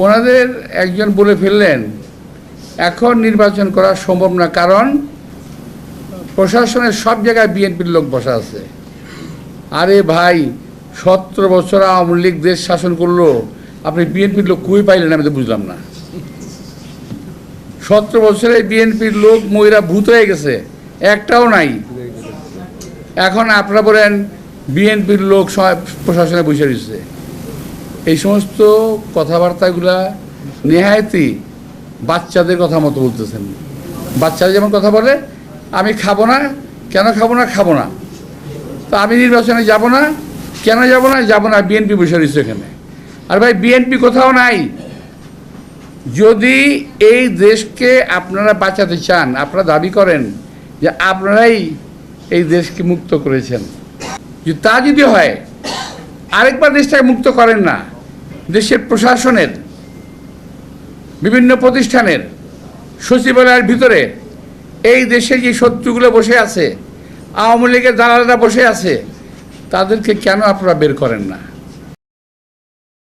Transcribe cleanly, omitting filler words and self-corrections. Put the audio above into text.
ওনাদের একজন বলে ফেললেন এখন নির্বাচন করা সম্ভব না, কারণ প্রশাসনের সব জায়গায় বিএনপির লোক বসা আছে। আরে ভাই, 17 বছর আওয়ামী লীগ দেশ শাসন করলো, আপনি বিএনপির লোক কই পাইলেন? আমি তো বুঝলাম না। 17 বছরে বিএনপির লোক মহিলা ভূত হয়ে গেছে, একটাও নাই। এখন আপনারা বলেন বিএনপির লোক প্রশাসনে বসে রয়েছে। এই সমস্ত কথাবার্তাগুলা নেহায়তি বাচ্চাদের কথা মতো বলতেছেন। বাচ্চারা যেমন কথা বলে, আমি খাবো না, কেন খাবো না? খাবো না। তো আমি নির্বাচনে যাব না, কেন যাব না? যাব না, বিএনপি বসে রয়েছে এখানে। আর ভাই, বিএনপি কোথাও নাই। যদি এই দেশকে আপনারা বাঁচাতে চান, আপনারা দাবি করেন যে আপনারাই এই দেশকে মুক্ত করেছেন, তা যদি হয় আরেকবার দেশটাকে মুক্ত করেন না। দেশের প্রশাসনের, বিভিন্ন প্রতিষ্ঠানের, সচিবালয়ের ভিতরে এই দেশে যে শত্রুগুলো বসে আছে, আওয়ামী লীগের দালালেরা বসে আছে, তাদেরকে কেন আপনারা বের করেন না?